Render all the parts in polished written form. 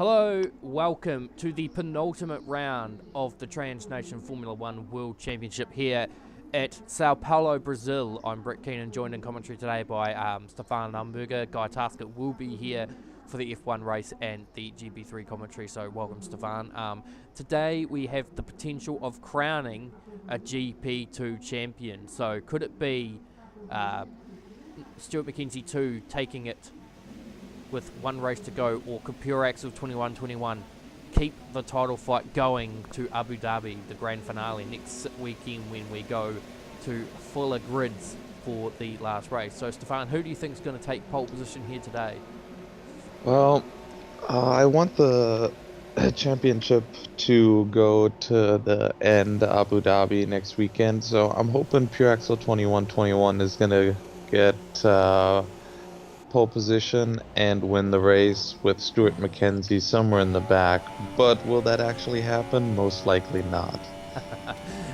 Hello, welcome to the penultimate round of the Transnation Formula One World Championship here at Sao Paulo, Brazil. I'm Brett Keenan, joined in commentary today by Stefan Umberger. Guy Taskett will be here for the F1 race and the GP3 commentary, so welcome, Stefan. Today we have the potential of crowning a GP2 champion. So could it be Stuart McKenzie 2 taking it with one race to go, or could Pure Axel 2121 keep the title fight going to Abu Dhabi, the grand finale, next weekend when we go to fuller grids for the last race? So, Stefan, who do you think is going to take pole position here today? Well, I want the championship to go to the end, Abu Dhabi, next weekend. So I'm hoping Pure Axel 2121 is going to get pole position and win the race with Stuart McKenzie somewhere in the back. But will that actually happen? Most likely not.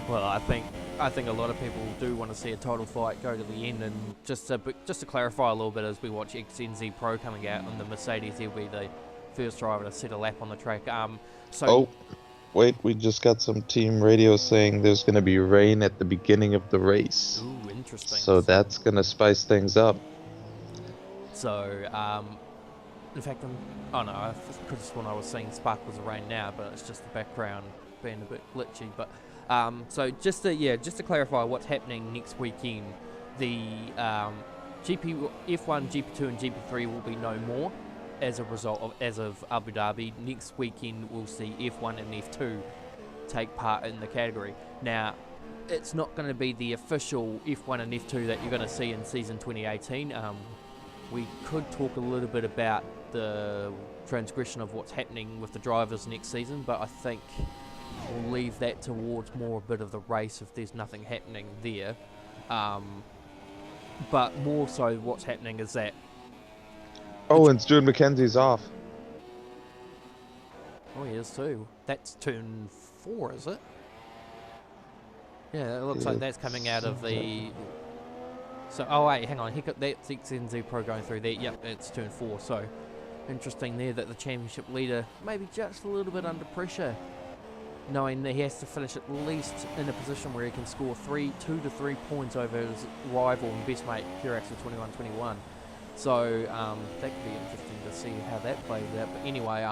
Well, I think a lot of people do want to see a title fight go to the end. And just to clarify a little bit, as we watch XNZ Pro coming out on the Mercedes, he'll be the first driver to set a lap on the track. Oh, wait, we just got some team radio saying there's going to be rain at the beginning of the race. Ooh, interesting. So that's going to spice things up. So, in fact, I could have sworn I was seeing sparkles of rain now, but it's just the background being a bit glitchy. But so just to clarify what's happening next weekend, the F1, GP2, and GP3 will be no more as a result of Abu Dhabi. Next weekend we'll see F1 and F2 take part in the category. Now, it's not going to be the official F1 and F2 that you're going to see in season 2018. We could talk a little bit about the transgression of what's happening with the drivers next season, but I think we'll leave that towards more a bit of the race if there's nothing happening there. But more so what's happening is that... Oh, and Stuart McKenzie's off. Oh, he is too. That's turn 4, is it? Yeah, it looks like that's coming out of the... So, oh wait, hang on, that's XNZ Pro going through there. Yep, it's turn 4, so interesting there that the championship leader maybe just a little bit under pressure, knowing that he has to finish at least in a position where he can score 2 to 3 points over his rival and best mate, Pure Axel 2121. So, that could be interesting to see how that plays out. But anyway,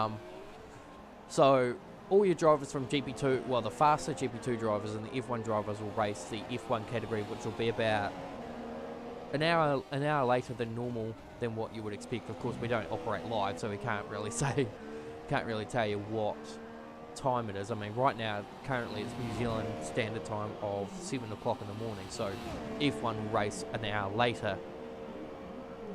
so all your drivers from GP2, well, the faster GP2 drivers and the F1 drivers will race the F1 category, which will be about an hour later than normal, than what you would expect. Of course, we don't operate live, so we can't really tell you what time it is. I mean, right now, currently, it's New Zealand Standard Time of 7 o'clock in the morning, so F1 will race an hour later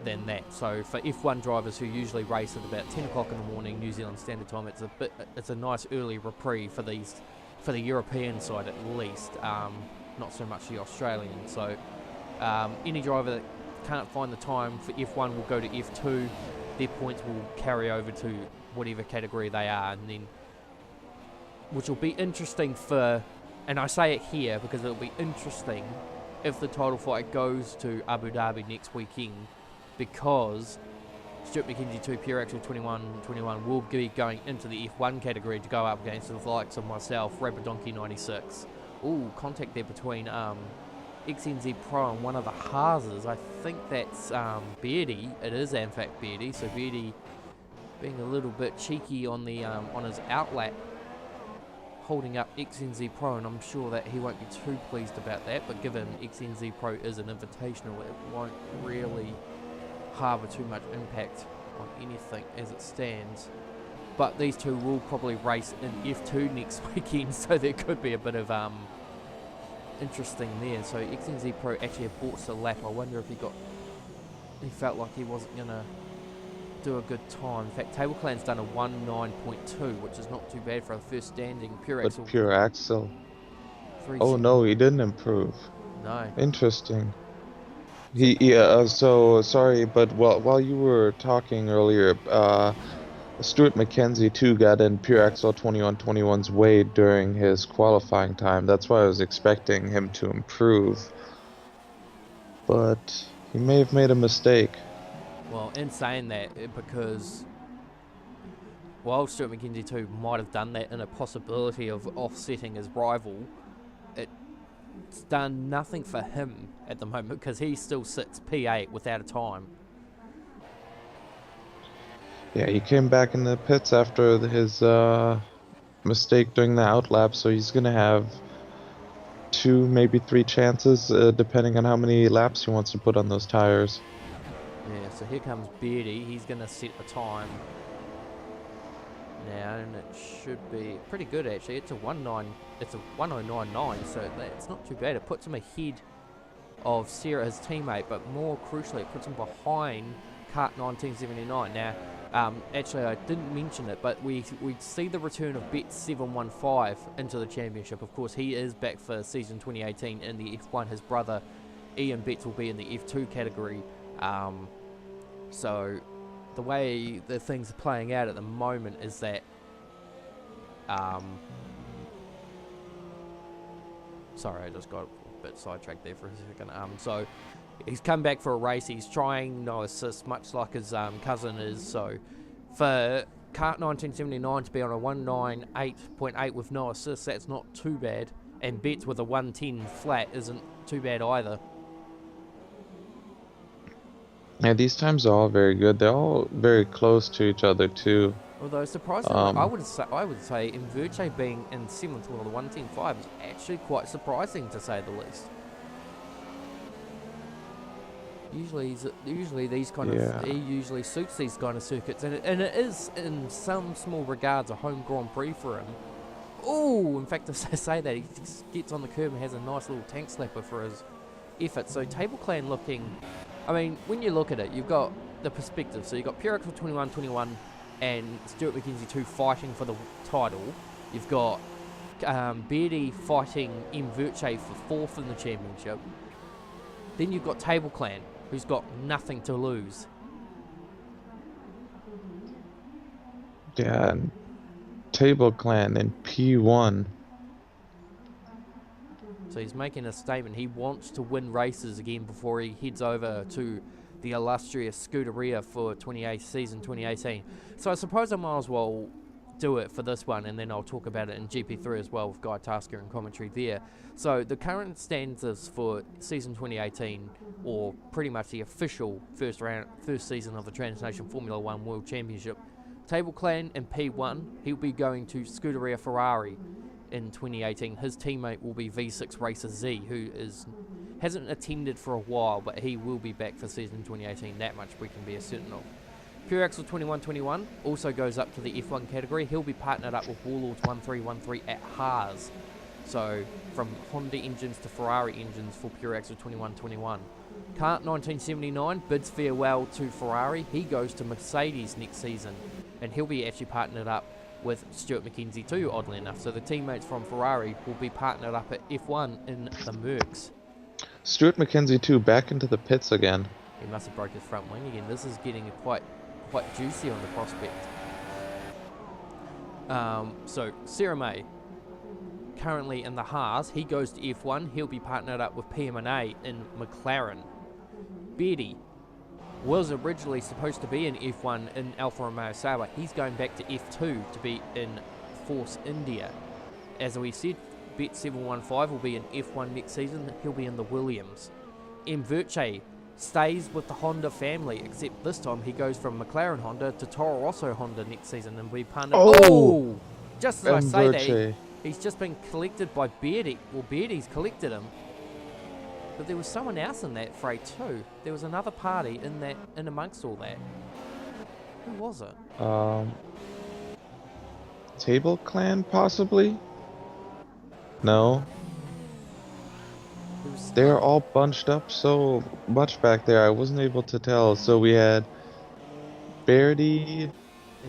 than that. So for F1 drivers who usually race at about 10 o'clock in the morning, New Zealand Standard Time, it's a nice early reprieve for the European side at least, not so much the Australian. So any driver that can't find the time for F1 will go to F2. Their points will carry over to whatever category they are, and then, which will be interesting and I say it here because it'll be interesting if the title fight goes to Abu Dhabi next weekend, because Stuart McKenzie 2, Pure Axel 2121 will be going into the F1 category to go up against the likes of myself, Rapid Donkey 96. Ooh, contact there between XNZ Pro and one of the Haas's. I think that's Beardy. It is in fact Beardy. So Beardy being a little bit cheeky on the on his outlap, holding up XNZ Pro, and I'm sure that he won't be too pleased about that. But given XNZ Pro is an invitational, it won't really harbour too much impact on anything as it stands. But these two will probably race in F2 next weekend, so there could be a bit of interesting there. So XNZ Pro actually aborts a lap. I wonder if he felt like he wasn't going to do a good time. In fact, Table Clan's done a 1:9.2, which is not too bad for a first standing. Pure Axel. Oh no, he didn't improve. No. Interesting. So sorry, but while you were talking earlier, Stuart McKenzie too got in Pure Axel 2121's way during his qualifying time. That's why I was expecting him to improve. But he may have made a mistake. Well, in saying that, because while Stuart McKenzie too might have done that in a possibility of offsetting his rival, it's done nothing for him at the moment because he still sits P8 without a time. Yeah, he came back in the pits after his mistake during the outlap, so he's gonna have 2, maybe 3 chances, depending on how many laps he wants to put on those tires. Yeah, so here comes Beardy. He's going to set a time now, and it should be pretty good actually. It's a 1099, so that's not too bad. It puts him ahead of Sarah, his teammate, but more crucially, it puts him behind Kart 1979. Now, actually, I didn't mention it, but we see the return of Bet715 into the championship. Of course, he is back for season 2018 in the F1. His brother Ian Betts will be in the F2 category. So the way the things are playing out at the moment is that sorry, I just got a bit sidetracked there for a second. So he's come back for a race. He's trying no assist, much like his cousin is. So for Kart 1979 to be on a 198.8 with no assists, that's not too bad. And Betts with a 110 flat isn't too bad either. Yeah, these times are all very good. They're all very close to each other too. Although surprisingly, I would say Inverche being in 7th with a 110.5 is actually quite surprising to say the least. Usually these kind of he usually suits these kind of circuits, and it is in some small regards a home Grand Prix for him. Oh, in fact, as I say that, he just gets on the curb and has a nice little tank slapper for his effort. So Table Clan looking, I mean, when you look at it, you've got the perspective. So you've got Pure Axel 21-21 and Stuart McKenzie 2 fighting for the title. You've got Beardy fighting Inverche for 4th in the championship. Then you've got Table Clan, who's got nothing to lose. Yeah, and Table Clan in P1. So he's making a statement. He wants to win races again before he heads over to the illustrious Scuderia for season 2018. So I suppose I might as well do it for this one, and then I'll talk about it in GP3 as well with Guy Tasker and commentary there. So the current stances for season 2018, or pretty much the official first season of the Transnation Formula 1 World Championship, Table Clan in P1, he'll be going to Scuderia Ferrari in 2018. His teammate will be V6 Racer Z, who hasn't attended for a while, but he will be back for season 2018. That much we can be certain of. Pure Axel 21-21 also goes up to the F1 category. He'll be partnered up with Warlords 1313 at Haas. So from Honda engines to Ferrari engines for Pure Axel 21-21. Kart 1979 bids farewell to Ferrari. He goes to Mercedes next season, and he'll be actually partnered up with Stuart McKenzie too, oddly enough. So the teammates from Ferrari will be partnered up at F1 in the Mercs. Stuart McKenzie too, back into the pits again. He must have broke his front wing again. This is getting quite juicy on the prospect. So Sarah May, currently in the Haas, he goes to F1. He'll be partnered up with PM&A in McLaren. Beardy was originally supposed to be in F1 in Alfa Romeo Sauber. He's going back to F2 to be in Force India. As we said, Bet715 will be in F1 next season. He'll be in the Williams. Inverche stays with the Honda family, except this time he goes from McLaren Honda to Toro Rosso Honda next season and we partner. Oh! Just as I say that, he's just been collected by Beardy. Well, Beardy's collected him. But there was someone else in that fray too. There was another party in amongst all that. Who was it? Table Clan, possibly? No. They're all bunched up so much back there, I wasn't able to tell. So we had Beardy.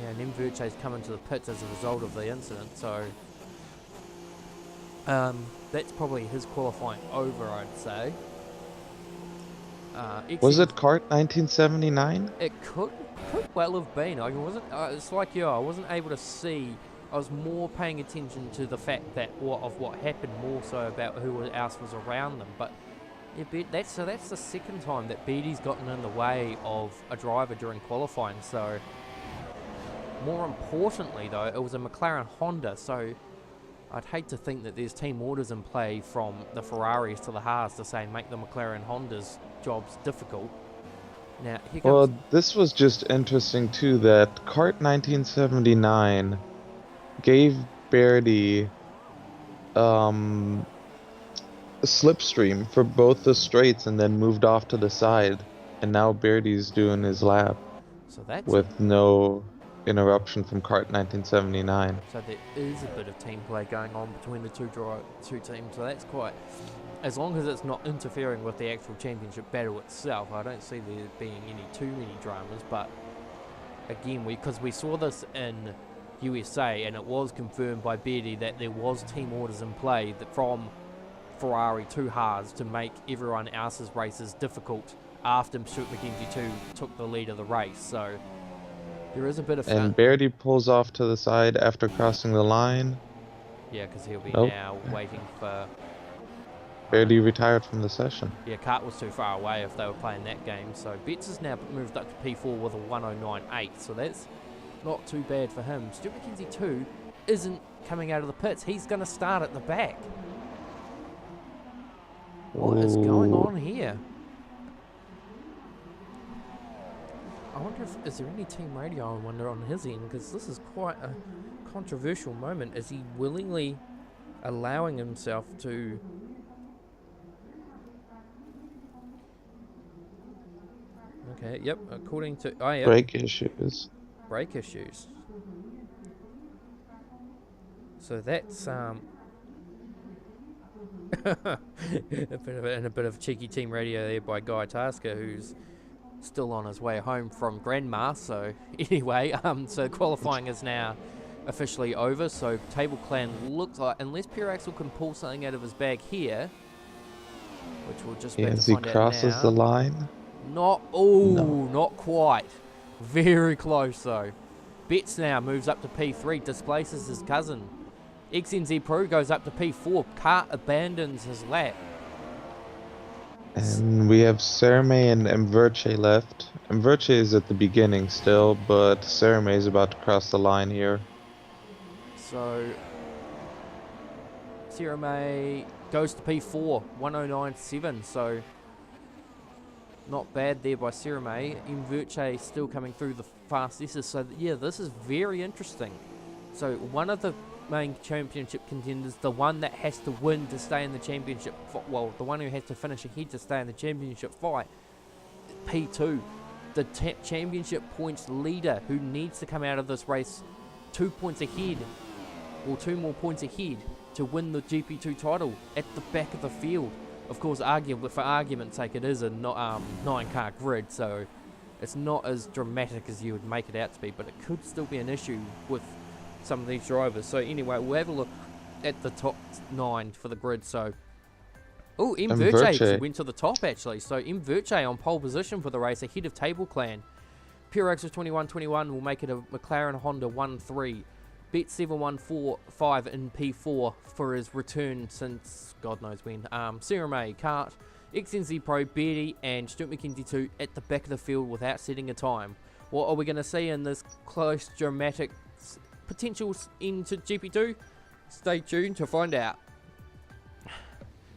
Yeah, and Inverche's coming to the pits as a result of the incident, so that's probably his qualifying over, I'd say. Was it Kart 1979? It could well have been. I wasn't. It's like you. I wasn't able to see. I was more paying attention to the fact that what happened, more so about who else was around them. But yeah, that's the second time that Beardy's gotten in the way of a driver during qualifying. So More importantly, though, it was a McLaren Honda, so I'd hate to think that there's team orders in play from the Ferraris to the Haas to say make the McLaren Honda's jobs difficult. Now, here comes... Well, this was just interesting too that Kart 1979 gave Verdi a slipstream for both the straights and then moved off to the side, and now Verdi's doing his lap So that's... with no interruption from Kart 1979. So there is a bit of team play going on between the two teams, so that's quite... As long as it's not interfering with the actual championship battle itself, I don't see there being too many dramas. But again, because we saw this in USA, and it was confirmed by Verdi that there was team orders in play that from Ferrari to Haas to make everyone else's races difficult after Stuart McKenzie 2 took the lead of the race. So there is a bit of fun. And Verdi pulls off to the side after crossing the line. Yeah, because he'll be Nope. now waiting for... Verdi retired from the session. Yeah, Kart was too far away if they were playing that game. So Betts has now moved up to P4 with a 109.8. So that's not too bad for him. Stuart McKenzie 2 isn't coming out of the pits. He's going to start at the back. What is going on here? I wonder if... Is there any team radio, I wonder, on his end? Because this is quite a controversial moment. Is he willingly allowing himself to... Okay, yep, according to... Oh, yeah. Brake issues. Brake issues. So that's, a bit of cheeky team radio there by Guy Tasker, who's still on his way home from Grandma. So anyway, so qualifying is now officially over. So table clan looks like, unless Pierre Axel can pull something out of his bag here, which we'll just Yeah, have as to he find out crosses now. the line. Not quite. Very close though. Betts now moves up to P3, displaces his cousin. XNZ Pro goes up to P4. Kart abandons his lap. And we have Serme and Mverche left. Mverche is at the beginning still, but Serme is about to cross the line here. So Serme goes to P4, 109.7. So not bad there by Serme. Mverche still coming through the fastest. So yeah, this is very interesting. So one of the main championship contenders, the one that has to win to stay in the championship, well, the one who has to finish ahead to stay in the championship fight, P2, the championship points leader who needs to come out of this race 2 points ahead, or 2 more points ahead to win the GP2 title at the back of the field. Of course, for argument's sake, it is a 9-car grid, so it's not as dramatic as you would make it out to be, but it could still be an issue with some of these drivers. So anyway, we'll have a look at the top 9 for the grid. So, oh, Mverche went to the top actually. So Mverche on pole position for the race, ahead of Table Clan. Pure Axel 2121 will make it a McLaren Honda 1-3. Bet 7145 in P4 for his return since God knows when. Serame, Kart, XNZ Pro, Beardy, and Stuart McKenzie 2 at the back of the field without setting a time. What are we going to see in this close, dramatic potential into GP2? Stay tuned to find out.